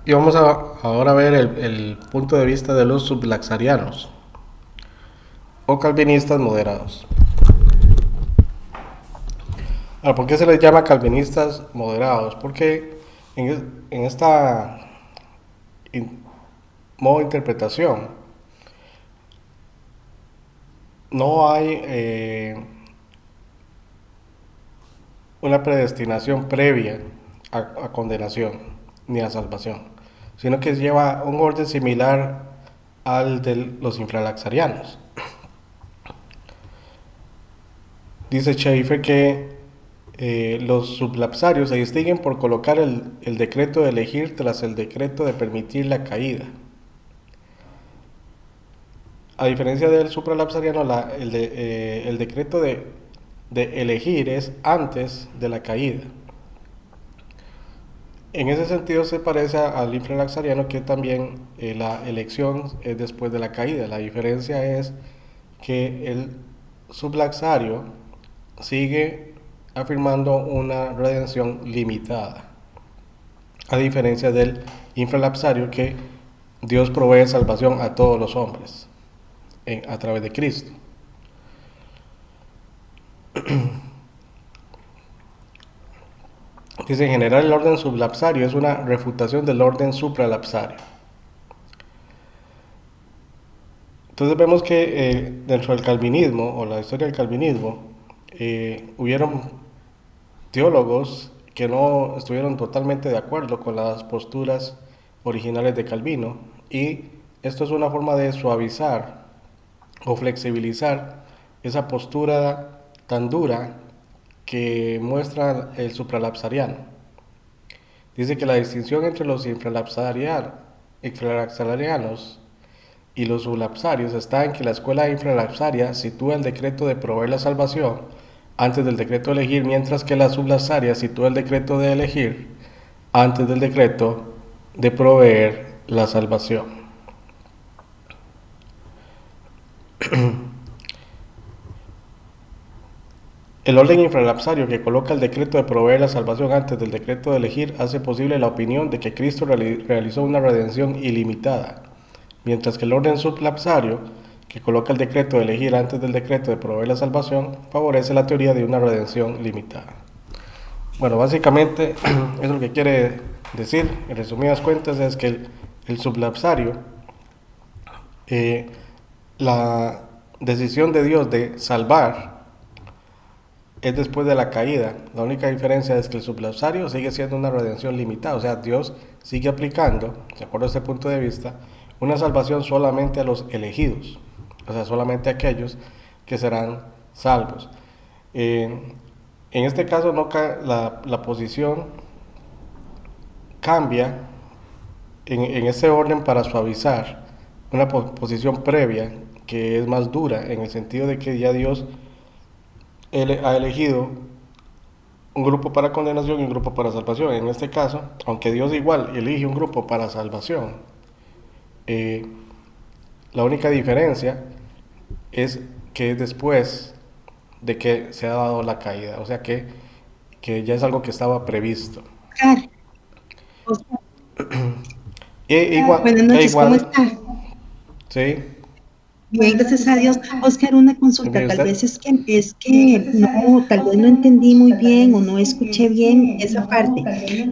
Y vamos a ahora ver el punto de vista de los sublaxarianos o calvinistas moderados. Ahora, ¿por qué se les llama calvinistas moderados? Porque en esta modo de interpretación no hay una predestinación previa a condenación ni a salvación, sino que lleva un orden similar al de los infralaxarianos. Dice Schaeffer que los sublapsarios se distinguen por colocar el decreto de elegir tras el decreto de permitir la caída. A diferencia del supralapsariano, el decreto de elegir es antes de la caída. En ese sentido se parece al infralaxariano, que también la elección es después de la caída. La diferencia es que el sublaxario sigue afirmando una redención limitada, a diferencia del infralapsario, que Dios provee salvación a todos los hombres a través de Cristo. Dice, en general el orden sublapsario es una refutación del orden supralapsario. Entonces vemos que dentro del calvinismo, o la historia del calvinismo, hubieron teólogos que no estuvieron totalmente de acuerdo con las posturas originales de Calvino, y esto es una forma de suavizar o flexibilizar esa postura tan dura que muestra el supralapsariano. Dice que la distinción entre los infralapsarianos y los sublapsarios está en que la escuela infralapsaria sitúa el decreto de proveer la salvación antes del decreto de elegir, mientras que la sublapsaria sitúa el decreto de elegir antes del decreto de proveer la salvación. El orden infralapsario, que coloca el decreto de proveer la salvación antes del decreto de elegir, hace posible la opinión de que Cristo realizó una redención ilimitada, mientras que el orden sublapsario, que coloca el decreto de elegir antes del decreto de proveer la salvación, favorece la teoría de una redención limitada. Bueno, básicamente eso es lo que quiere decir, en resumidas cuentas, es que el sublapsario, la decisión de Dios de salvar es después de la caída. La única diferencia es que el sublapsario sigue siendo una redención limitada, o sea, Dios sigue aplicando, de acuerdo a este punto de vista, una salvación solamente a los elegidos, o sea, solamente a aquellos que serán salvos. En este caso no la posición cambia en ese orden para suavizar una posición previa que es más dura, en el sentido de que ya Dios ha elegido un grupo para condenación y un grupo para salvación. En este caso, aunque Dios igual elige un grupo para salvación, eh, la única diferencia es que es después de que se ha dado la caída, o sea que ya es algo que estaba previsto. Oscar, Oscar, Igual, buenas noches, ¿cómo igual, está? sí, Bien, gracias a Dios. Oscar, una consulta, ¿y tal usted? vez es que no, tal vez no entendí muy bien o no escuché bien esa parte.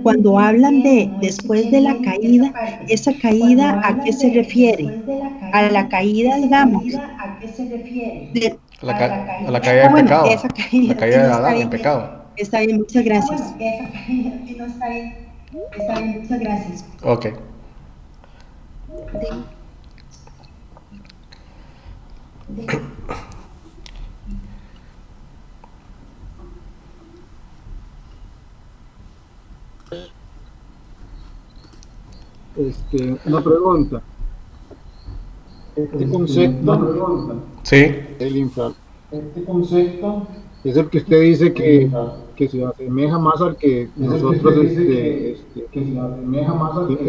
Cuando hablan de después de la caída, ¿esa caída a qué se refiere? A la caída, digamos, de, A la caída en bueno, esa pecado, la caída, si caída no de está Adán en bien, pecado. está bien, muchas gracias. Ok. Una pregunta. Este concepto, Sí, el infra, es el que usted dice que se asemeja más al que nosotros, en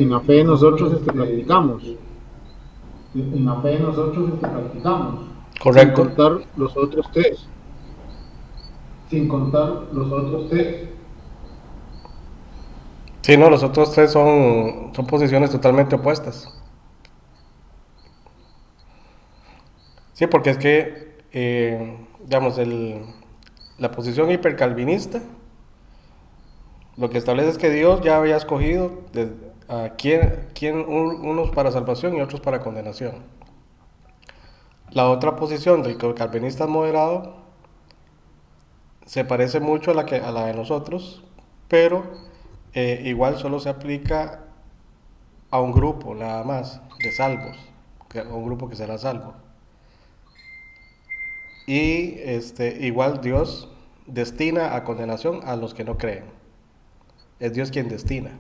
la fe nosotros practicamos, sin correcto. contar los otros tres. Sí, no, los otros tres son posiciones totalmente opuestas. Sí, porque es que, digamos, la posición hipercalvinista lo que establece es que Dios ya había escogido a unos para salvación y otros para condenación. La otra posición del calvinista moderado se parece mucho a la de nosotros, pero igual solo se aplica a un grupo nada más de salvos, a un grupo que será salvo. Y igual Dios destina a condenación a los que no creen. Es Dios quien destina.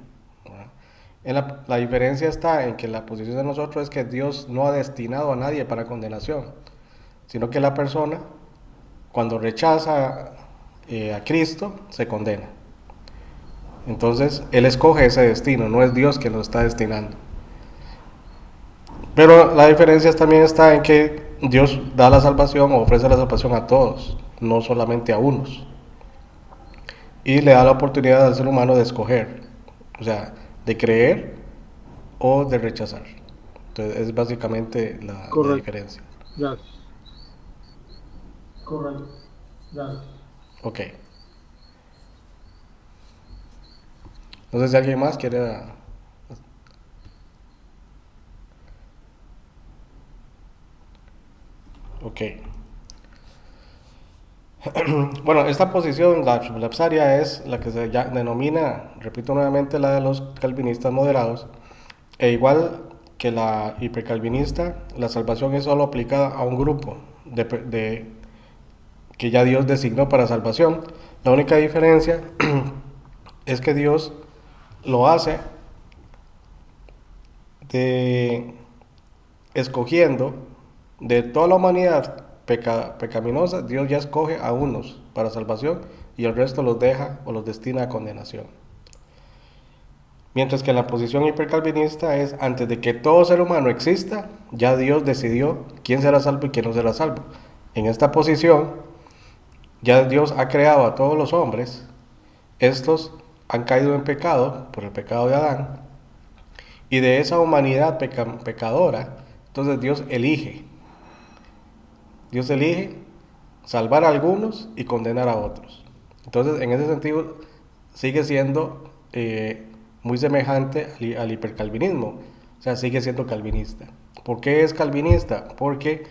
La diferencia está en que la posición de nosotros es que Dios no ha destinado a nadie para condenación, sino que la persona, cuando rechaza a Cristo, se condena. Entonces, Él escoge ese destino, no es Dios quien lo está destinando. Pero la diferencia también está en que Dios da la salvación o ofrece la salvación a todos, no solamente a unos. Y le da la oportunidad al ser humano de escoger, o sea, de creer o de rechazar. Entonces, es básicamente la Correcto. diferencia. Gracias. Correcto. Gracias. Ok. No sé si alguien más quiere... Ok. Bueno, esta posición, la sublapsaria, es la que se denomina, repito nuevamente, la de los calvinistas moderados. E igual que la hipercalvinista, la salvación es solo aplicada a un grupo que ya Dios designó para salvación. La única diferencia es que Dios lo hace de escogiendo de toda la humanidad pecaminosa. Dios ya escoge a unos para salvación y el resto los deja o los destina a condenación. Mientras que en la posición hipercalvinista es antes de que todo ser humano exista, ya Dios decidió quién será salvo y quién no será salvo. En esta posición, ya Dios ha creado a todos los hombres, estos han caído en pecado por el pecado de Adán, y de esa humanidad pecadora, entonces Dios elige salvar a algunos y condenar a otros. Entonces, en ese sentido, sigue siendo muy semejante al hipercalvinismo, o sea, sigue siendo calvinista. ¿Por qué es calvinista? Porque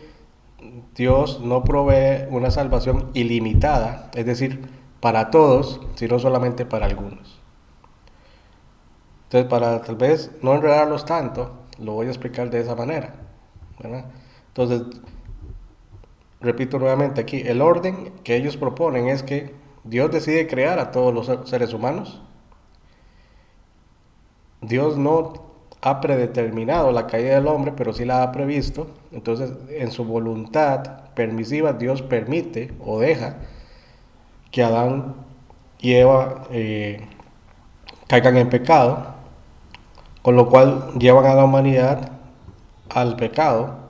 Dios no provee una salvación ilimitada, es decir, para todos, sino solamente para algunos. Entonces, para tal vez no enredarlos tanto, lo voy a explicar de esa manera, ¿verdad? Entonces, repito nuevamente aquí, el orden que ellos proponen es que Dios decide crear a todos los seres humanos. Dios no ha predeterminado la caída del hombre, pero sí la ha previsto. Entonces, en su voluntad permisiva, Dios permite o deja que Adán y Eva caigan en pecado, con lo cual llevan a la humanidad al pecado.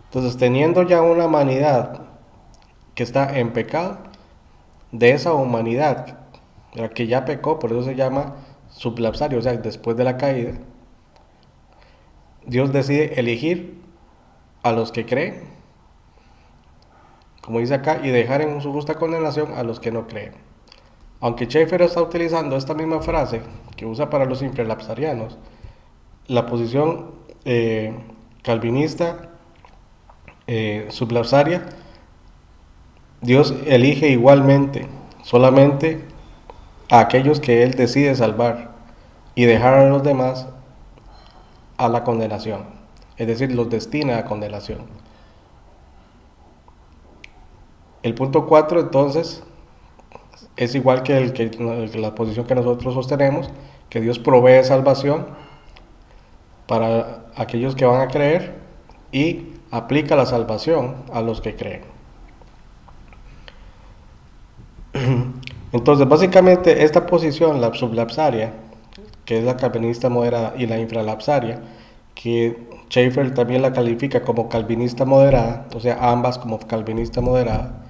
Entonces, teniendo ya una humanidad que está en pecado, de esa humanidad, la que ya pecó, por eso se llama sublapsario, o sea, después de la caída, Dios decide elegir a los que creen, como dice acá, y dejar en su justa condenación a los que no creen. Aunque Schaeffer está utilizando esta misma frase que usa para los infralapsarianos, la posición calvinista sublapsaria, Dios elige igualmente, solamente a aquellos que Él decide salvar y dejar a los demás a la condenación, es decir, los destina a condenación. El punto 4 entonces es igual que la posición que nosotros sostenemos, que Dios provee salvación para aquellos que van a creer y aplica la salvación a los que creen. Entonces, básicamente esta posición, la sublapsaria, que es la calvinista moderada, y la infralapsaria, que Schaeffer también la califica como calvinista moderada, o sea, ambas como calvinista moderada,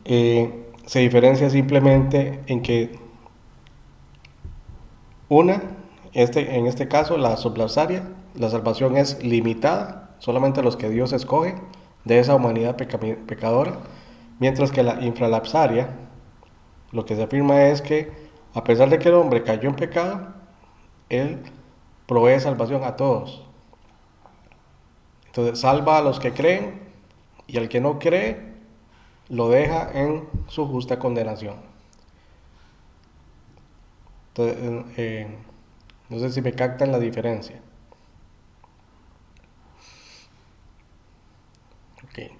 se diferencia simplemente en que Una, en este caso, la sublapsaria, la salvación es limitada solamente a los que Dios escoge de esa humanidad pecadora, mientras que la infralapsaria, lo que se afirma es que a pesar de que el hombre cayó en pecado, Él provee salvación a todos. Entonces salva a los que creen y al que no cree lo deja en su justa condenación. Entonces, no sé si me captan la diferencia. Okay.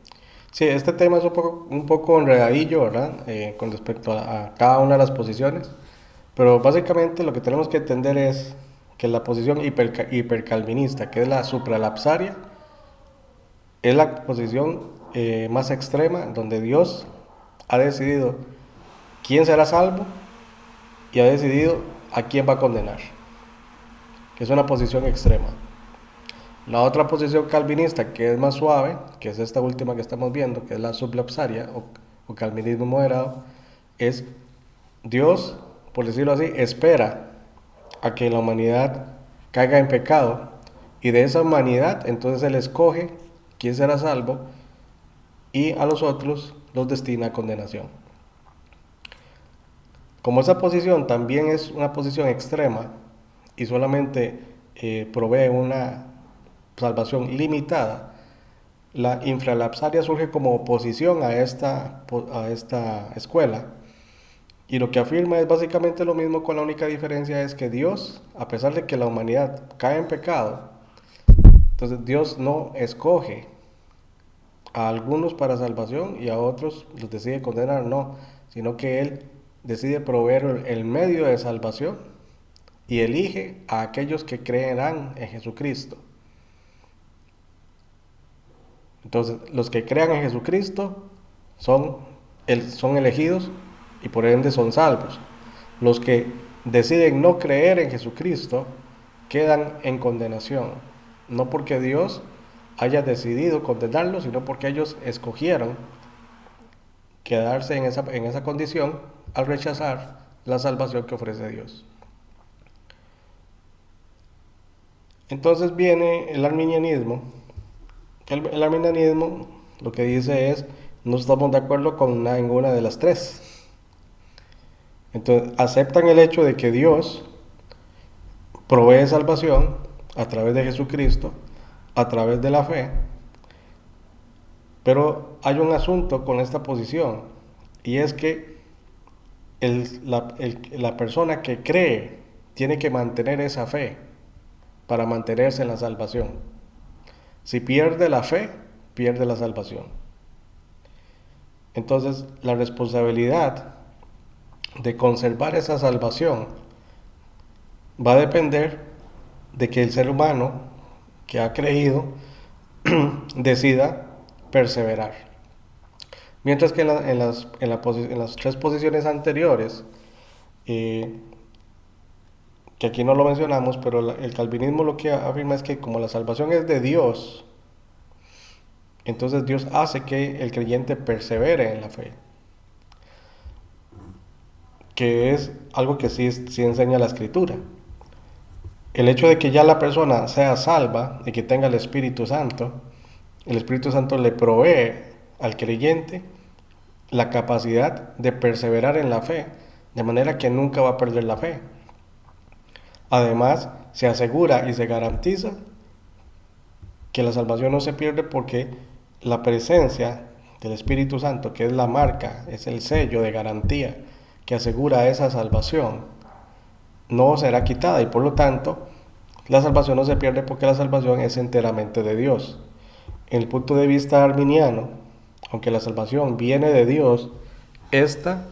Sí, este tema es un poco enredadillo, ¿verdad? Con respecto a cada una de las posiciones. Pero básicamente lo que tenemos que entender es que la posición hipercalvinista, que es la supralapsaria, es la posición más extrema, donde Dios ha decidido quién será salvo y ha decidido a quién va a condenar, que es una posición extrema. La otra posición calvinista, que es más suave, que es esta última que estamos viendo, que es la sublapsaria o calvinismo moderado, es Dios, por decirlo así, espera a que la humanidad caiga en pecado y de esa humanidad entonces Él escoge quién será salvo y a los otros los destina a condenación. Como esa posición también es una posición extrema y solamente provee una salvación limitada, la infralapsaria surge como oposición a esta escuela, y lo que afirma es básicamente lo mismo, con la única diferencia es que Dios, a pesar de que la humanidad cae en pecado, entonces Dios no escoge a algunos para salvación y a otros los decide condenar, no, sino que Él decide proveer el medio de salvación y elige a aquellos que creerán en Jesucristo. Entonces, los que crean en Jesucristo son elegidos y por ende son salvos. Los que deciden no creer en Jesucristo quedan en condenación, no porque Dios haya decidido condenarlos, sino porque ellos escogieron quedarse en esa condición al rechazar la salvación que ofrece Dios. Entonces viene el arminianismo. El arminianismo lo que dice es: no estamos de acuerdo con ninguna de las tres. Entonces aceptan el hecho de que Dios provee salvación a través de Jesucristo, a través de la fe, pero hay un asunto con esta posición, y es que la persona que cree tiene que mantener esa fe para mantenerse en la salvación. Si pierde la fe, pierde la salvación. Entonces, la responsabilidad de conservar esa salvación va a depender de que el ser humano que ha creído decida perseverar. Mientras que en las tres posiciones anteriores, que aquí no lo mencionamos, pero el calvinismo lo que afirma es que como la salvación es de Dios, entonces Dios hace que el creyente persevere en la fe, que es algo que sí enseña la Escritura. El hecho de que ya la persona sea salva y que tenga el Espíritu Santo le provee al creyente la capacidad de perseverar en la fe, de manera que nunca va a perder la fe. Además, se asegura y se garantiza que la salvación no se pierde, porque la presencia del Espíritu Santo, que es la marca, es el sello de garantía que asegura esa salvación, no será quitada, y por lo tanto la salvación no se pierde, porque la salvación es enteramente de Dios. En el punto de vista arminiano, aunque la salvación viene de Dios, esta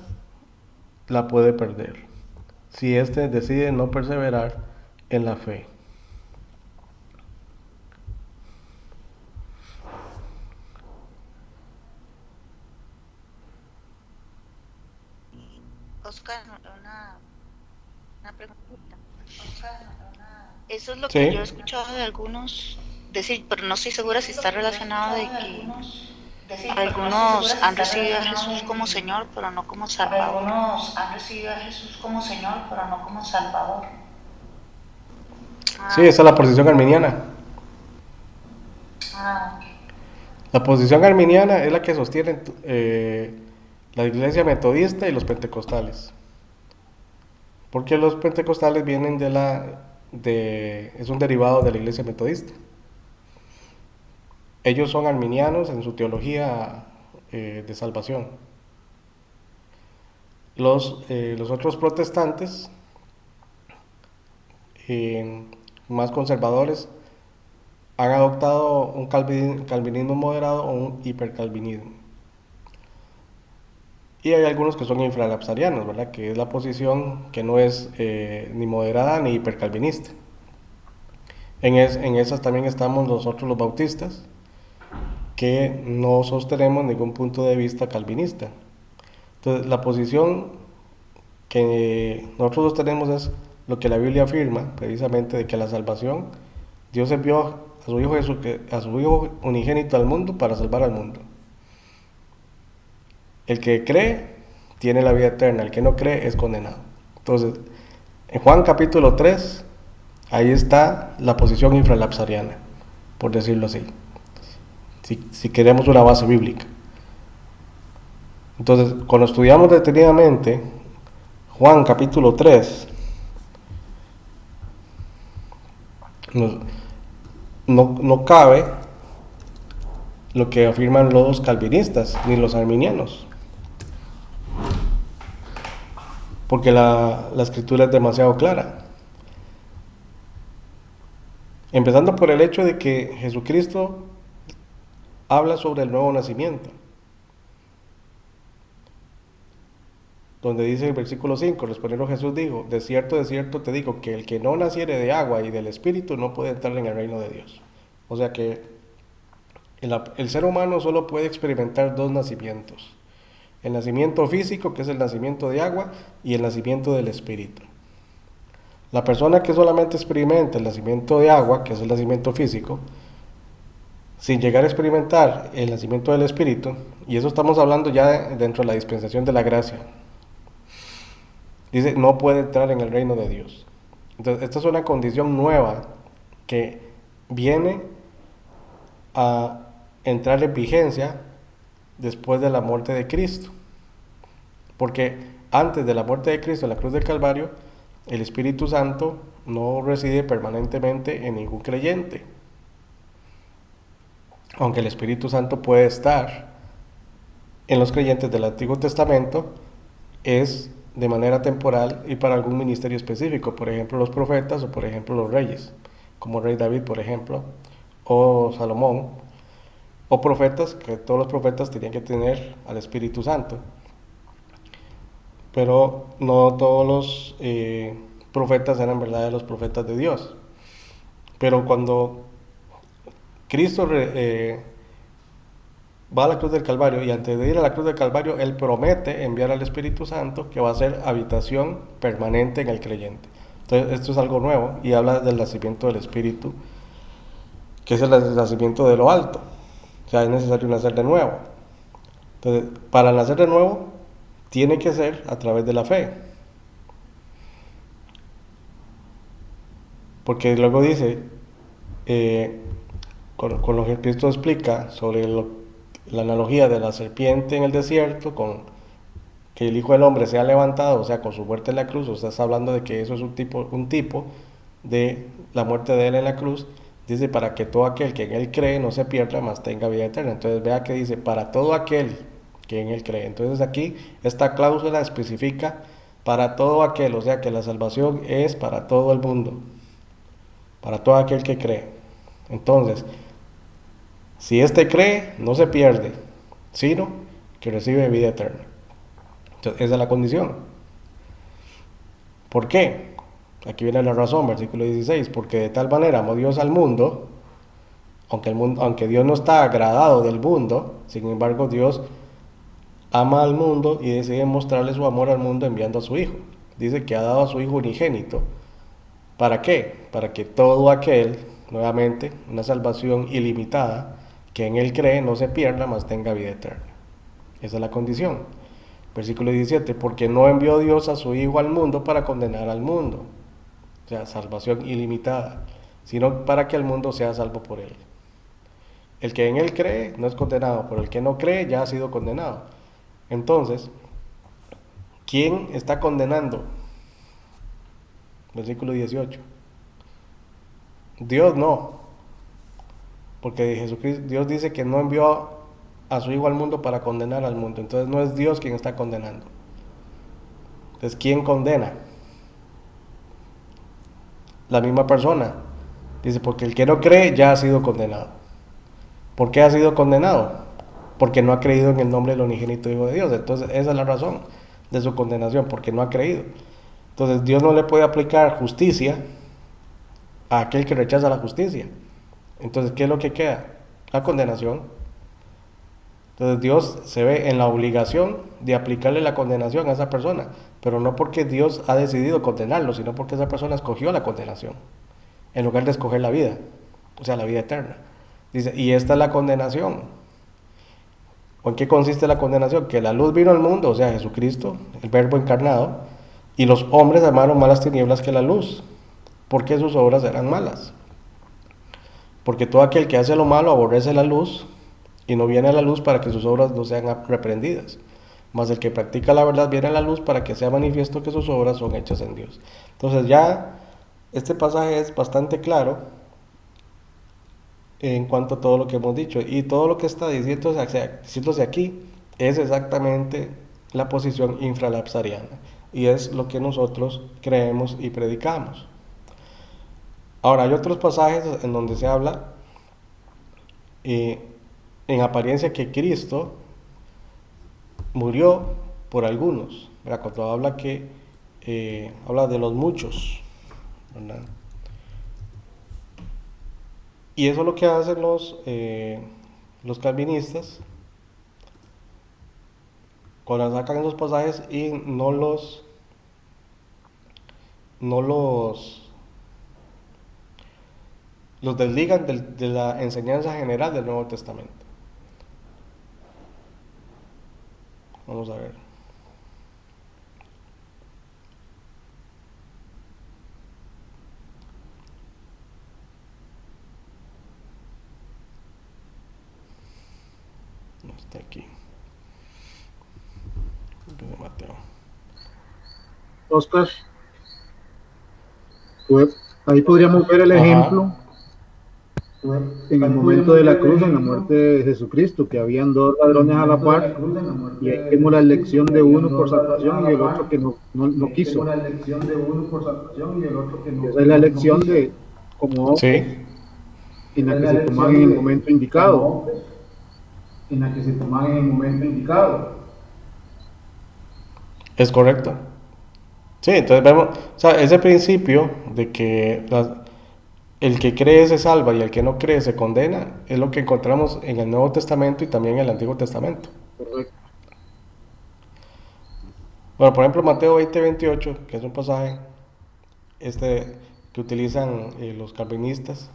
la puede perder si éste decide no perseverar en la fe. Oscar, una preguntita. Eso es lo Sí. que yo he escuchado de algunos decir, pero no estoy segura si está relacionado de que algunos han recibido a Jesús como Señor, pero no como Salvador. Algunos han recibido a Jesús como Señor, pero no como Salvador. Sí, esa es la posición arminiana. Ah, La posición arminiana es la que sostienen la iglesia metodista y los pentecostales. Porque los pentecostales vienen es un derivado de la iglesia metodista. Ellos son arminianos en su teología de salvación. Los otros protestantes, más conservadores, han adoptado un calvinismo moderado o un hipercalvinismo. Y hay algunos que son infralapsarianos, ¿verdad? Que es la posición que no es ni moderada ni hipercalvinista. En esas también estamos nosotros los bautistas, que no sostenemos ningún punto de vista calvinista. Entonces, la posición que nosotros sostenemos es lo que la Biblia afirma, precisamente de que la salvación, Dios envió a su Hijo unigénito al mundo para salvar al mundo. El que cree tiene la vida eterna, el que no cree es condenado. Entonces, en Juan capítulo 3, ahí está la posición infralapsariana, por decirlo así, si queremos una base bíblica. Entonces, cuando estudiamos detenidamente Juan capítulo 3, no cabe lo que afirman los calvinistas ni los arminianos, porque la escritura es demasiado clara. Empezando por el hecho de que Jesucristo habla sobre el nuevo nacimiento, donde dice en el versículo 5, respondiendo Jesús dijo, de cierto te digo, que el que no naciere de agua y del Espíritu no puede entrar en el reino de Dios. O sea que el ser humano solo puede experimentar dos nacimientos: el nacimiento físico, que es el nacimiento de agua, y el nacimiento del Espíritu. La persona que solamente experimenta el nacimiento de agua, que es el nacimiento físico, sin llegar a experimentar el nacimiento del Espíritu, y eso estamos hablando ya dentro de la dispensación de la gracia, dice, no puede entrar en el reino de Dios. Entonces, esta es una condición nueva que viene a entrar en vigencia después de la muerte de Cristo. Porque antes de la muerte de Cristo en la cruz del Calvario, el Espíritu Santo no reside permanentemente en ningún creyente. Aunque el Espíritu Santo puede estar en los creyentes del Antiguo Testamento, es de manera temporal y para algún ministerio específico, por ejemplo los profetas o por ejemplo los reyes, como el rey David, por ejemplo, o Salomón, o profetas, que todos los profetas tenían que tener al Espíritu Santo, pero no todos los profetas eran verdaderos profetas de Dios. Pero cuando Cristo va a la cruz del Calvario, y antes de ir a la cruz del Calvario, Él promete enviar al Espíritu Santo, que va a ser habitación permanente en el creyente. Entonces, esto es algo nuevo, y habla del nacimiento del Espíritu, que es el nacimiento de lo alto. O sea, es necesario nacer de nuevo. Entonces, para nacer de nuevo, tiene que ser a través de la fe. Porque luego dice, con lo que Cristo explica sobre la analogía de la serpiente en el desierto, con que el Hijo del Hombre sea levantado, o sea, con su muerte en la cruz, o sea, está hablando de que eso es un tipo de la muerte de Él en la cruz. Dice, para que todo aquel que en Él cree no se pierda, mas tenga vida eterna. Entonces vea que dice, para todo aquel que en Él cree. Entonces aquí esta cláusula especifica para todo aquel, o sea que la salvación es para todo el mundo, para todo aquel que cree. Entonces, si éste cree, no se pierde, sino que recibe vida eterna. Entonces, esa es la condición. ¿Por qué? Aquí viene la razón, versículo 16, porque de tal manera amó Dios al mundo, aunque Dios no está agradado del mundo, sin embargo Dios ama al mundo y decide mostrarle su amor al mundo enviando a su Hijo. Dice que ha dado a su Hijo unigénito. ¿Para qué? Para que todo aquel, nuevamente, una salvación ilimitada, que en Él cree no se pierda, mas tenga vida eterna. Esa es la condición. Versículo 17, porque no envió Dios a su Hijo al mundo para condenar al mundo. O sea, salvación ilimitada. sino para que el mundo sea salvo por él. El que en él cree no es condenado, pero el que no cree ya ha sido condenado. Entonces, ¿quién está condenando? Versículo 18. Dios no, porque Jesucristo, Dios dice que no envió a su Hijo al mundo para condenar al mundo. Entonces no es Dios quien está condenando. Entonces, ¿quién condena? La misma persona. Dice, porque el que no cree ya ha sido condenado. ¿Por qué ha sido condenado? Porque no ha creído en el nombre del unigénito Hijo de Dios. Entonces esa es la razón de su condenación, porque no ha creído. Entonces Dios no le puede aplicar justicia a aquel que rechaza la justicia. Entonces, ¿qué es lo que queda? La condenación. Entonces Dios se ve en la obligación de aplicarle la condenación a esa persona, pero no porque Dios ha decidido condenarlo, sino porque esa persona escogió la condenación, en lugar de escoger la vida, o sea, la vida eterna. Dice, y esta es la condenación. ¿O en qué consiste la condenación? Que la luz vino al mundo, o sea, Jesucristo, el Verbo encarnado, y los hombres amaron más las tinieblas que la luz, porque sus obras eran malas. Porque todo aquel que hace lo malo aborrece la luz, y no viene a la luz para que sus obras no sean reprendidas. Mas el que practica la verdad viene a la luz para que sea manifiesto que sus obras son hechas en Dios. Entonces ya este pasaje es bastante claro en cuanto a todo lo que hemos dicho. Y todo lo que está diciéndose aquí es exactamente la posición infralapsariana. Y es lo que nosotros creemos y predicamos. Ahora, hay otros pasajes en donde se habla en apariencia que Cristo murió por algunos, ¿verdad? Cuando habla habla de los muchos, ¿verdad? Y eso es lo que hacen los calvinistas cuando sacan esos pasajes y los desligan de la enseñanza general del Nuevo Testamento. Vamos a ver. No está aquí. De Mateo. Oscar, pues, ahí podríamos ver el ejemplo en el momento de la cruz, en la muerte de Jesucristo, que habían dos ladrones a la par, y ahí tenemos la elección de uno por salvación y el otro que no quiso. Esa es la elección de como hombres, Sí, en la que se toman en el momento indicado. es correcto. Sí, entonces vemos, o sea, ese principio de que el que cree se salva y el que no cree se condena, es lo que encontramos en el Nuevo Testamento y también en el Antiguo Testamento. Correcto. Bueno, por ejemplo, Mateo 20:28, que es un pasaje que utilizan los calvinistas,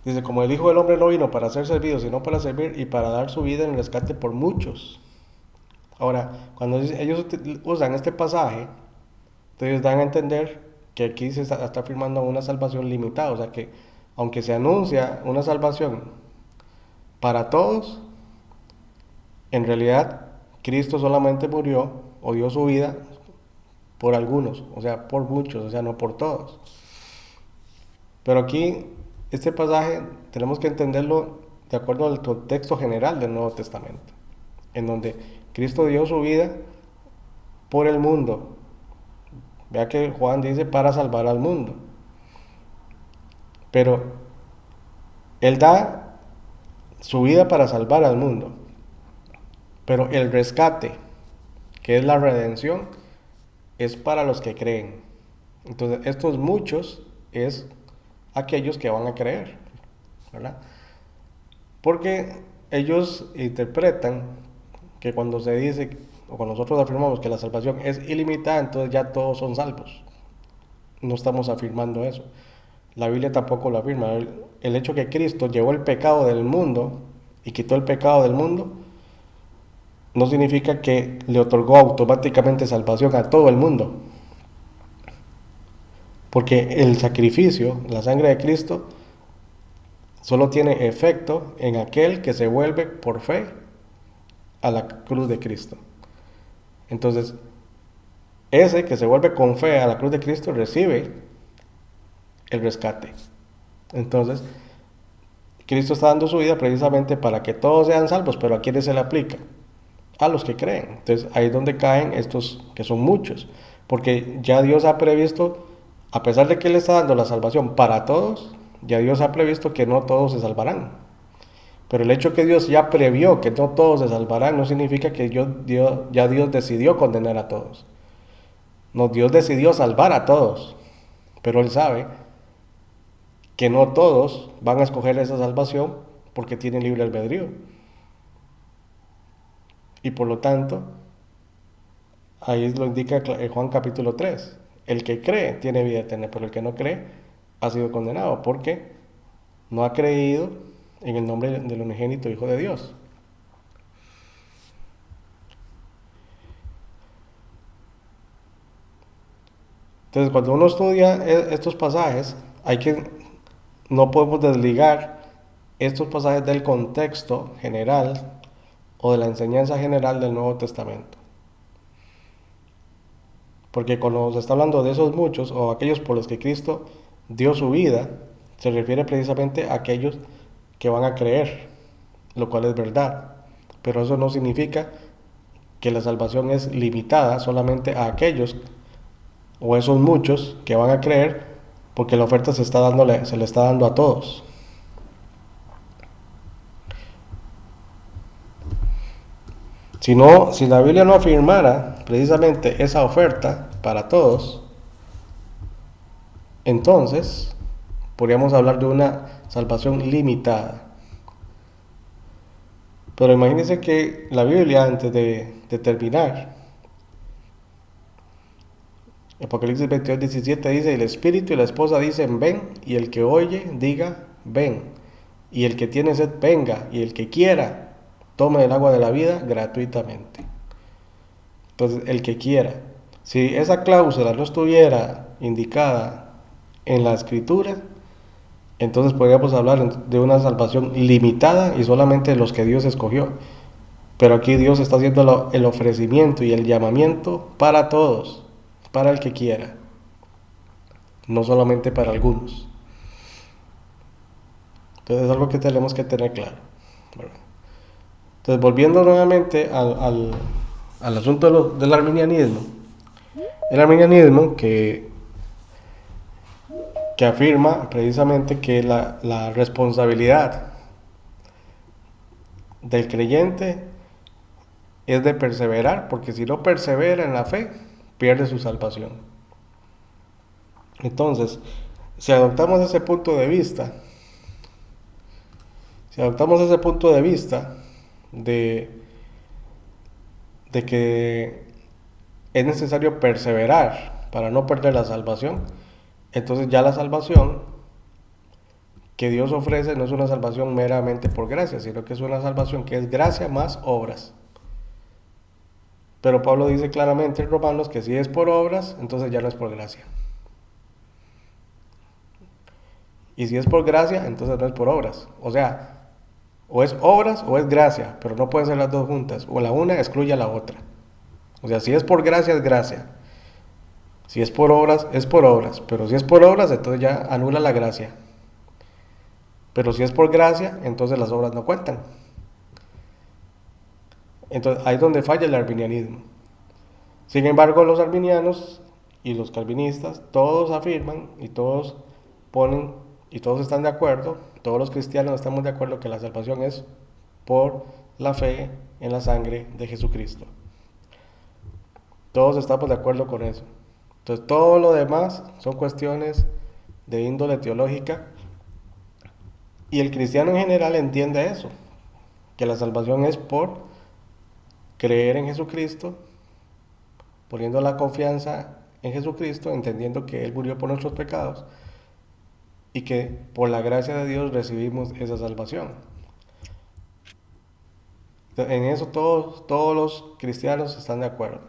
dice, como el Hijo del Hombre no vino para ser servido, sino para servir y para dar su vida en rescate por muchos. Ahora, cuando ellos usan este pasaje, entonces dan a entender que aquí se está afirmando una salvación limitada, o sea que aunque se anuncia una salvación para todos, en realidad Cristo solamente murió o dio su vida por algunos, o sea, por muchos, o sea, no por todos. Pero aquí, este pasaje tenemos que entenderlo de acuerdo al contexto general del Nuevo Testamento, en donde Cristo dio su vida por el mundo. Vea que Juan dice para salvar al mundo. Pero Él da su vida para salvar al mundo. Pero el rescate, que es la redención, es para los que creen. Entonces, estos muchos es aquellos que van a creer, ¿verdad? Porque ellos interpretan que cuando se dice, o cuando nosotros afirmamos que la salvación es ilimitada, entonces ya todos son salvos. No estamos afirmando eso. La Biblia tampoco lo afirma. El hecho que Cristo llevó el pecado del mundo y quitó el pecado del mundo, no significa que le otorgó automáticamente salvación a todo el mundo. Porque el sacrificio, la sangre de Cristo, solo tiene efecto en aquel que se vuelve por fe a la cruz de Cristo. Entonces, ese que se vuelve con fe a la cruz de Cristo recibe el rescate. Entonces, Cristo está dando su vida precisamente para que todos sean salvos, pero ¿a quiénes se le aplica? A los que creen. Entonces, ahí es donde caen estos, que son muchos, porque ya Dios ha previsto, a pesar de que Él está dando la salvación para todos, ya Dios ha previsto que no todos se salvarán. Pero el hecho que Dios ya previó que no todos se salvarán no significa que ya Dios decidió condenar a todos. No, Dios decidió salvar a todos, pero Él sabe que no todos van a escoger esa salvación porque tienen libre albedrío. Y por lo tanto, ahí lo indica Juan capítulo 3. El que cree tiene vida eterna, pero el que no cree ha sido condenado porque no ha creído en el nombre del unigénito Hijo de Dios. Entonces, cuando uno estudia estos pasajes, no podemos desligar estos pasajes del contexto general o de la enseñanza general del Nuevo Testamento. Porque cuando se está hablando de esos muchos o aquellos por los que Cristo dio su vida, se refiere precisamente a aquellos que van a creer, lo cual es verdad. Pero eso no significa que la salvación es limitada solamente a aquellos o esos muchos que van a creer, porque la oferta se le está dando a todos. Si la Biblia no afirmara precisamente esa oferta para todos, entonces podríamos hablar de una salvación limitada. Pero imagínense que la Biblia, antes de terminar, Apocalipsis 22:17 dice: el Espíritu y la esposa dicen ven, y el que oye diga ven, y el que tiene sed venga, y el que quiera tome el agua de la vida gratuitamente. Entonces, el que quiera. Si esa cláusula no estuviera indicada en la Escritura, entonces podríamos hablar de una salvación limitada y solamente de los que Dios escogió. Pero aquí Dios está haciendo el ofrecimiento y el llamamiento para todos, para el que quiera, no solamente para algunos. Entonces es algo que tenemos que tener claro, ¿verdad? Entonces, volviendo nuevamente al asunto del arminianismo, el arminianismo que afirma precisamente que la responsabilidad del creyente es de perseverar, porque si no persevera en la fe, pierde su salvación. Entonces, si adoptamos ese punto de vista, de que es necesario perseverar para no perder la salvación, entonces ya la salvación que Dios ofrece no es una salvación meramente por gracia, sino que es una salvación que es gracia más obras. Pero Pablo dice claramente en Romanos que si es por obras, entonces ya no es por gracia. Y si es por gracia, entonces no es por obras. O sea, o es obras o es gracia, pero no pueden ser las dos juntas. O la una excluye a la otra. O sea, si es por gracia, es gracia. Si es por obras, es por obras. Pero si es por obras, entonces ya anula la gracia. Pero si es por gracia, entonces las obras no cuentan. Entonces ahí es donde falla el arminianismo. Sin embargo, los arminianos y los calvinistas, todos afirman y todos ponen y todos están de acuerdo, todos los cristianos estamos de acuerdo que la salvación es por la fe en la sangre de Jesucristo. Todos estamos de acuerdo con eso. Entonces todo lo demás son cuestiones de índole teológica y el cristiano en general entiende eso, que la salvación es por creer en Jesucristo, poniendo la confianza en Jesucristo, entendiendo que Él murió por nuestros pecados y que por la gracia de Dios recibimos esa salvación. En eso todos los cristianos están de acuerdo.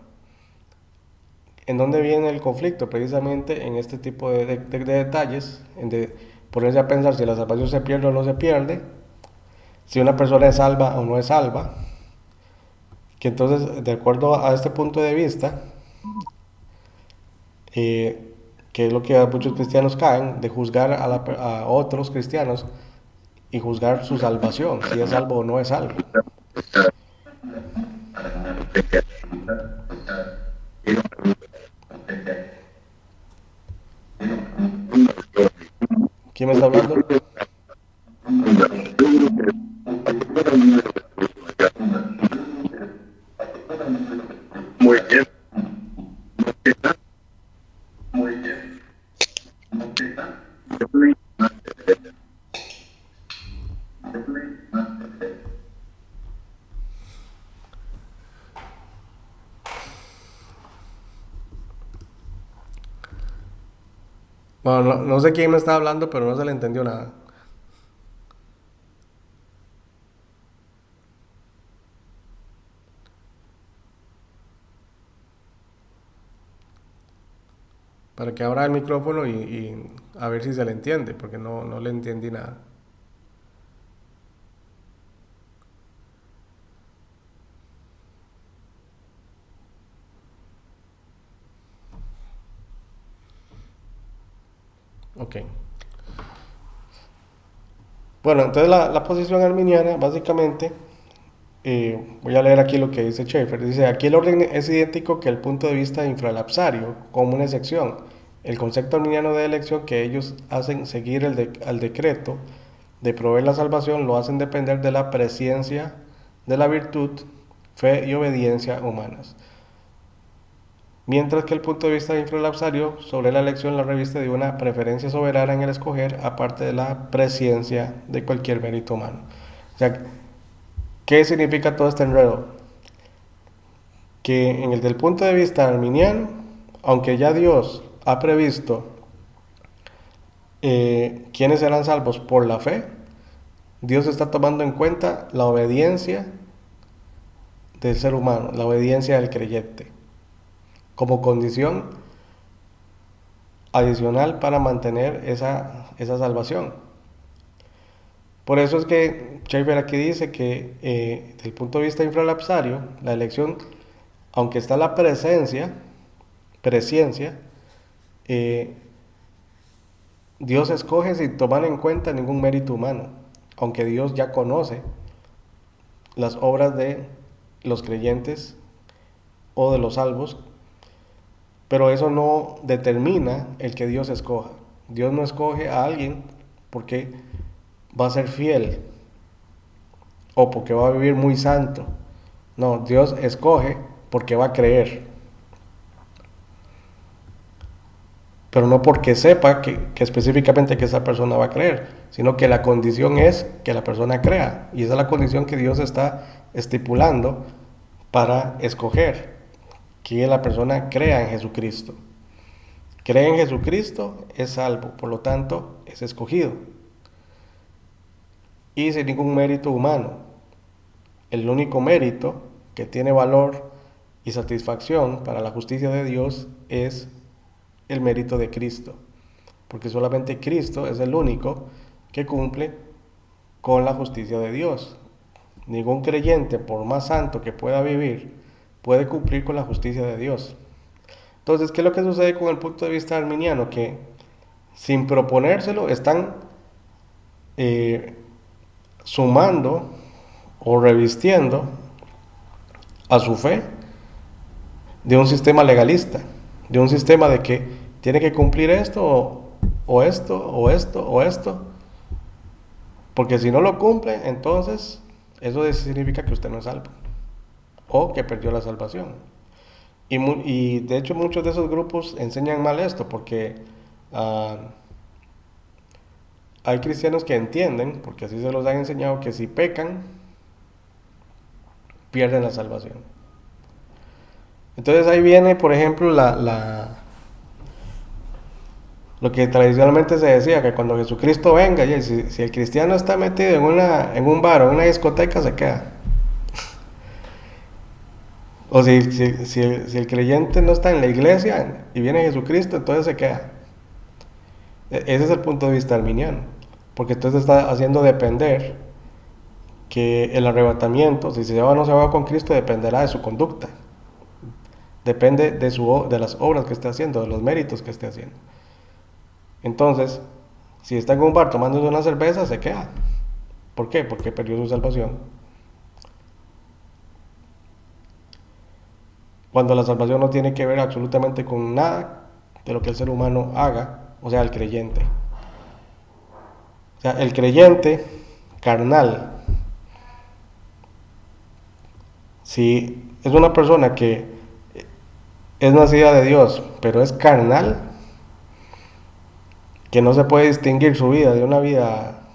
¿En dónde viene el conflicto? Precisamente en este tipo de detalles, en de ponerse a pensar si la salvación se pierde o no se pierde, si una persona es salva o no es salva, que entonces, de acuerdo a este punto de vista, que es lo que a muchos cristianos caen, de juzgar a otros cristianos y juzgar su salvación, si es salvo o no es salvo. ¿Quién me está hablando? Muy bien. Bueno, no sé quién me está hablando, pero no se le entendió nada. Para que abra el micrófono y a ver si se le entiende, porque no le entendí nada. Ok. Bueno, entonces la posición arminiana, básicamente, voy a leer aquí lo que dice Schaeffer. Dice, aquí el orden es idéntico que el punto de vista infralapsario, como una excepción. El concepto arminiano de elección que ellos hacen seguir al decreto de proveer la salvación lo hacen depender de la presciencia de la virtud, fe y obediencia humanas. Mientras que el punto de vista infralapsario sobre la elección la reviste de una preferencia soberana en el escoger, aparte de la presciencia de cualquier mérito humano. O sea, ¿qué significa todo este enredo? Que del punto de vista arminiano, aunque ya Dios ha previsto quiénes serán salvos por la fe, Dios está tomando en cuenta la obediencia del ser humano, la obediencia del creyente, como condición adicional para mantener esa salvación. Por eso es que Schaeffer aquí dice que desde el punto de vista infralapsario, la elección, aunque está la presciencia, Dios escoge sin tomar en cuenta ningún mérito humano, aunque Dios ya conoce las obras de los creyentes o de los salvos, pero eso no determina el que Dios escoja. Dios no escoge a alguien porque va a ser fiel o porque va a vivir muy santo. No, Dios escoge porque va a creer. Pero no porque sepa que específicamente que esa persona va a creer, sino que la condición es que la persona crea. Y esa es la condición que Dios está estipulando para escoger, que la persona crea en Jesucristo. Cree en Jesucristo, es salvo, por lo tanto, es escogido. Y sin ningún mérito humano. El único mérito que tiene valor y satisfacción para la justicia de Dios es el mérito de Cristo, porque solamente Cristo es el único que cumple con la justicia de Dios. Ningún creyente, por más santo que pueda vivir, puede cumplir con la justicia de Dios. Entonces, ¿qué es lo que sucede con el punto de vista arminiano? Que sin proponérselo están sumando o revistiendo a su fe de un sistema legalista, de un sistema de que tiene que cumplir esto o esto o esto o esto, porque si no lo cumple, entonces eso significa que usted no es salvo o que perdió la salvación. Y de hecho muchos de esos grupos enseñan mal esto, porque hay cristianos que entienden, porque así se los han enseñado, que si pecan, pierden la salvación. Entonces ahí viene, por ejemplo, lo que tradicionalmente se decía, que cuando Jesucristo venga, si el cristiano está metido en un bar o en una discoteca, se queda. O si el creyente no está en la iglesia y viene Jesucristo, entonces se queda. Ese es el punto de vista arminiano, porque entonces está haciendo depender que el arrebatamiento, si se va o no se va con Cristo, dependerá de su conducta. Depende de las obras que esté haciendo, de los méritos que esté haciendo. Entonces, si está en un bar tomándose una cerveza, se queda. ¿Por qué? Porque perdió su salvación. Cuando la salvación no tiene que ver absolutamente con nada de lo que el ser humano haga, o sea, el creyente. O sea, el creyente carnal, si es una persona que es nacida de Dios, pero es carnal, que no se puede distinguir su vida de una vida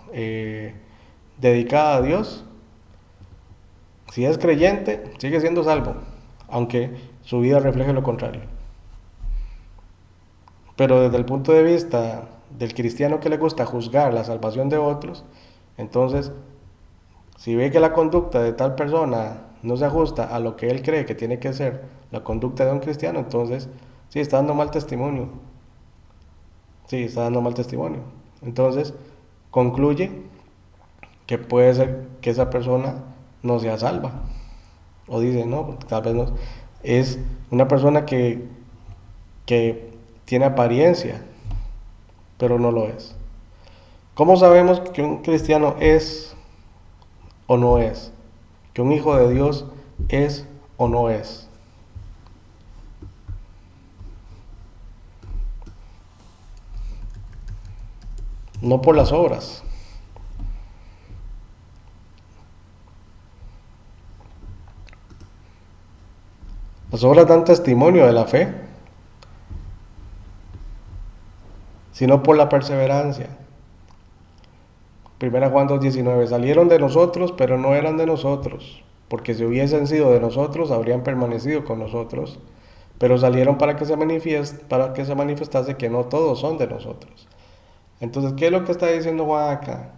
dedicada a Dios, si es creyente, sigue siendo salvo, aunque su vida refleje lo contrario. Pero desde el punto de vista del cristiano que le gusta juzgar la salvación de otros, entonces, si ve que la conducta de tal persona no se ajusta a lo que él cree que tiene que ser la conducta de un cristiano, entonces sí está dando mal testimonio. Sí, está dando mal testimonio. Entonces, concluye que puede ser que esa persona no sea salva. O dice, no, tal vez no. Es una persona que tiene apariencia, pero no lo es. ¿Cómo sabemos que un cristiano es o no es? Que un hijo de Dios es o no es. No por las obras. Las obras dan testimonio de la fe, sino por la perseverancia. 1 Juan 2:19, salieron de nosotros, pero no eran de nosotros, porque si hubiesen sido de nosotros, habrían permanecido con nosotros, pero salieron para que se manifestase que no todos son de nosotros. Entonces, ¿qué es lo que está diciendo Juan acá?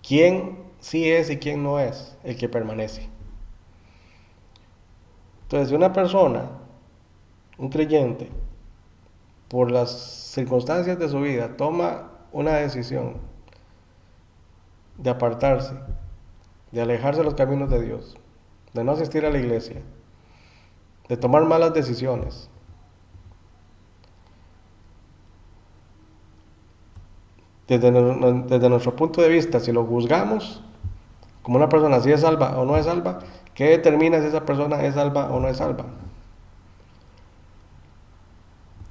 ¿Quién sí es y quién no es el que permanece? Entonces, si una persona, un creyente, por las circunstancias de su vida, toma una decisión de apartarse, de alejarse de los caminos de Dios, de no asistir a la iglesia, de tomar malas decisiones, desde nuestro punto de vista, si lo juzgamos como una persona si es salva o no es salva, ¿qué determina si esa persona es salva o no es salva?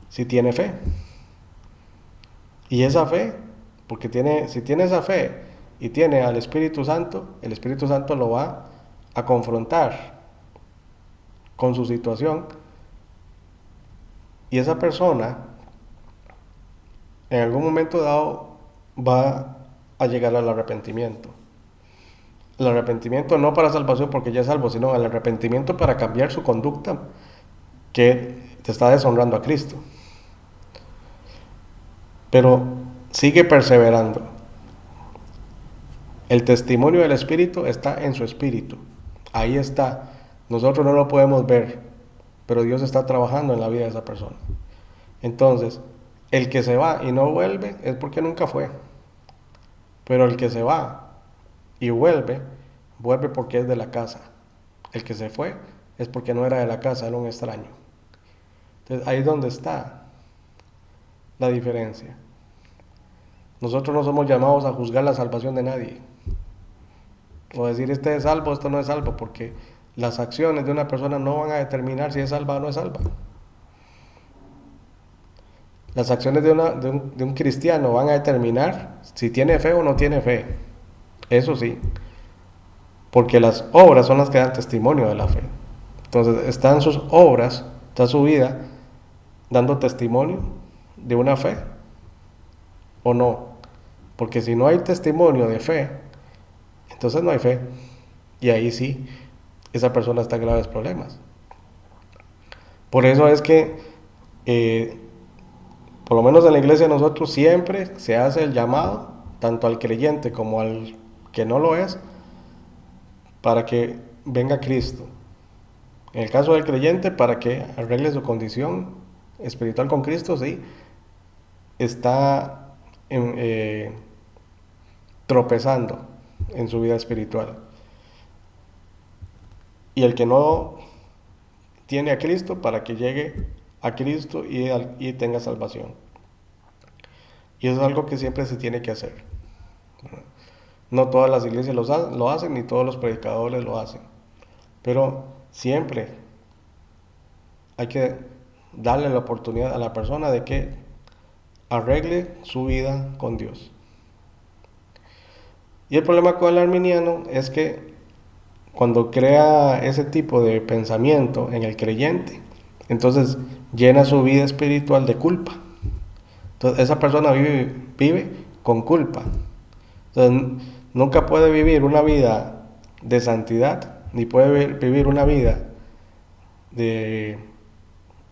Si tiene fe. Y esa fe, porque si tiene esa fe y tiene al Espíritu Santo, el Espíritu Santo lo va a confrontar con su situación. Y esa persona, en algún momento dado, va a llegar al arrepentimiento. El arrepentimiento no para salvación porque ya es salvo, sino el arrepentimiento para cambiar su conducta que te está deshonrando a Cristo. Pero sigue perseverando. El testimonio del Espíritu está en su espíritu. Ahí está. Nosotros no lo podemos ver, pero Dios está trabajando en la vida de esa persona. Entonces, el que se va y no vuelve es porque nunca fue. Pero el que se va y vuelve porque es de la casa. El que se fue es porque no era de la casa, era un extraño. Entonces, ahí es donde está la diferencia. Nosotros no somos llamados a juzgar la salvación de nadie. O decir, este es salvo, esto no es salvo, porque las acciones de una persona no van a determinar si es salva o no es salva. Las acciones de un cristiano van a determinar si tiene fe o no tiene fe. Eso sí. Porque las obras son las que dan testimonio de la fe. Entonces, están sus obras, está su vida dando testimonio de una fe o no. Porque si no hay testimonio de fe, entonces no hay fe. Y ahí sí, esa persona está en graves problemas. Por eso es que por lo menos en la iglesia nosotros siempre se hace el llamado, tanto al creyente como al que no lo es, para que venga Cristo. En el caso del creyente, para que arregle su condición espiritual con Cristo, sí, está tropezando en su vida espiritual. Y el que no tiene a Cristo, para que llegue a Cristo y tenga salvación. Y eso es algo que siempre se tiene que hacer. No todas las iglesias lo hacen, ni todos los predicadores lo hacen. Pero siempre hay que darle la oportunidad a la persona de que arregle su vida con Dios. Y el problema con el arminiano es que cuando crea ese tipo de pensamiento en el creyente, entonces llena su vida espiritual de culpa. Entonces esa persona vive con culpa. Entonces nunca puede vivir una vida de santidad, ni puede vivir una vida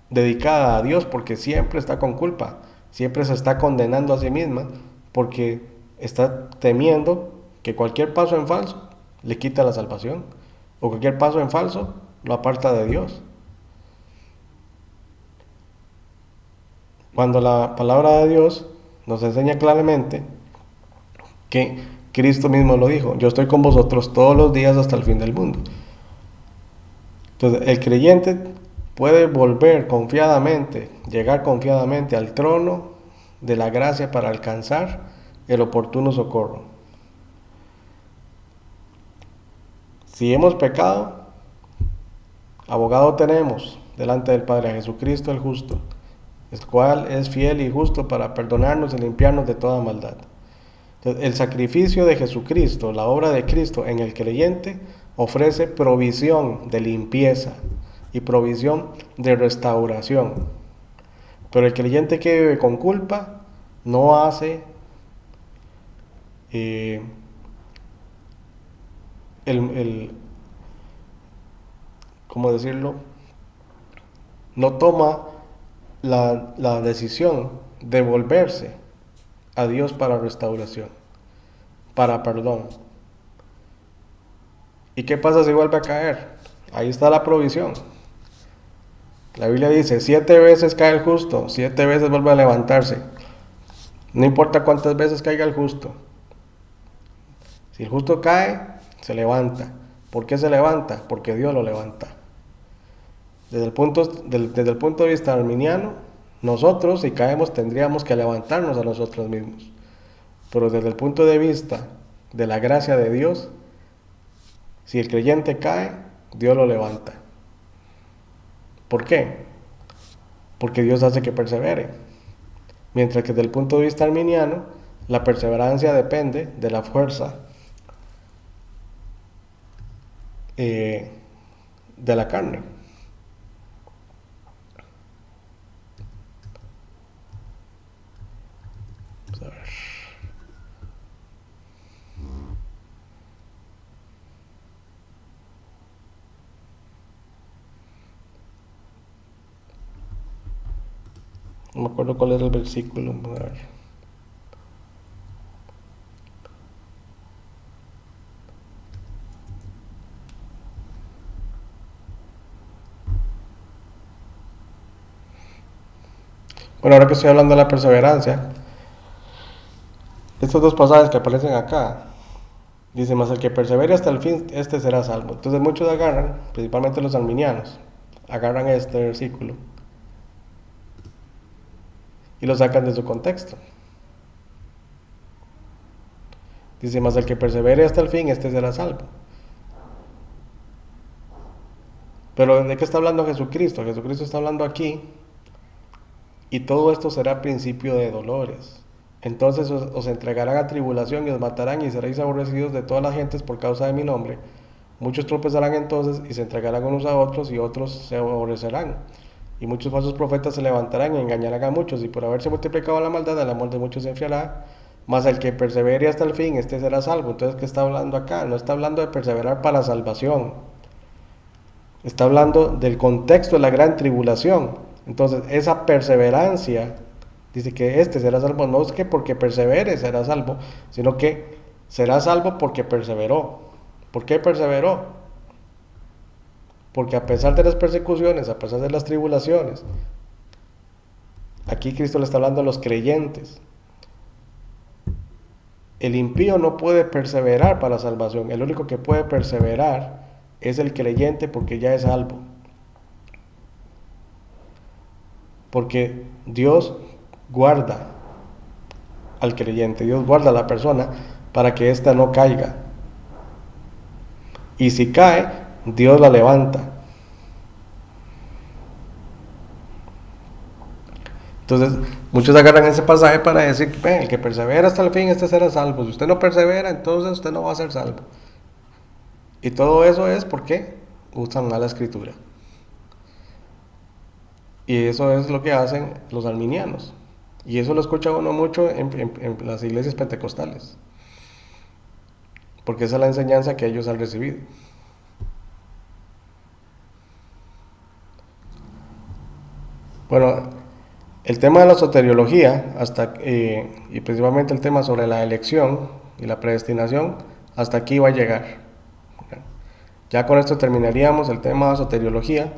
dedicada a Dios, porque siempre está con culpa, siempre se está condenando a sí misma, porque está temiendo que cualquier paso en falso le quita la salvación, o cualquier paso en falso lo aparta de Dios. Cuando la palabra de Dios nos enseña claramente que Cristo mismo lo dijo: yo estoy con vosotros todos los días hasta el fin del mundo. Entonces el creyente puede volver confiadamente, llegar confiadamente al trono de la gracia para alcanzar el oportuno socorro. Si hemos pecado, abogado tenemos delante del Padre, a Jesucristo el justo, el cual es fiel y justo para perdonarnos y limpiarnos de toda maldad. Entonces, el sacrificio de Jesucristo, la obra de Cristo en el creyente, ofrece provisión de limpieza y provisión de restauración. Pero el creyente que vive con culpa no hace ¿cómo decirlo? No toma la decisión de volverse a Dios para restauración, para perdón. ¿Y qué pasa si vuelve a caer? Ahí está la provisión. La Biblia dice: 7 veces cae el justo, 7 veces vuelve a levantarse. No importa cuántas veces caiga el justo. Si el justo cae, se levanta. ¿Por qué se levanta? Porque Dios lo levanta. Desde el punto de vista arminiano, nosotros, si caemos, tendríamos que levantarnos a nosotros mismos. Pero desde el punto de vista de la gracia de Dios, si el creyente cae, Dios lo levanta. ¿Por qué? Porque Dios hace que persevere. Mientras que desde el punto de vista arminiano, la perseverancia depende de la fuerza de la carne. Vamos a ver. No me acuerdo cuál era el versículo. Vamos a ver. Bueno, ahora que estoy hablando de la perseverancia, estos dos pasajes que aparecen acá, dice: mas el que persevere hasta el fin, este será salvo. Entonces muchos agarran, principalmente los arminianos, agarran este versículo y lo sacan de su contexto. Dice: mas el que persevere hasta el fin, este será salvo. Pero ¿de qué está hablando Jesucristo? Jesucristo está hablando aquí: y todo esto será principio de dolores. Entonces os entregarán a tribulación y os matarán, y seréis aborrecidos de todas las gentes por causa de mi nombre. Muchos tropezarán entonces y se entregarán unos a otros, y otros se aborrecerán. Y muchos falsos profetas se levantarán y engañarán a muchos, y por haberse multiplicado la maldad, el amor de muchos se enfriará. Mas el que persevere hasta el fin, este será salvo. Entonces, ¿qué está hablando acá? No está hablando de perseverar para salvación. Está hablando del contexto de la gran tribulación. Entonces, esa perseverancia, dice que este será salvo, no es que porque persevere será salvo, sino que será salvo porque perseveró. ¿Por qué perseveró? Porque a pesar de las persecuciones, a pesar de las tribulaciones, aquí Cristo le está hablando a los creyentes. El impío no puede perseverar para la salvación. El único que puede perseverar es el creyente, porque ya es salvo. Porque Dios guarda al creyente, Dios guarda a la persona para que ésta no caiga. Y si cae, Dios la levanta. Entonces, muchos agarran ese pasaje para decir, el que persevera hasta el fin, este será salvo. Si usted no persevera, entonces usted no va a ser salvo. Y todo eso es porque usan mala escritura. Y eso es lo que hacen los arminianos. Y eso lo escucha uno mucho en las iglesias pentecostales. Porque esa es la enseñanza que ellos han recibido. Bueno, el tema de la soteriología, y principalmente el tema sobre la elección y la predestinación, hasta aquí va a llegar. Ya con esto terminaríamos el tema de soteriología.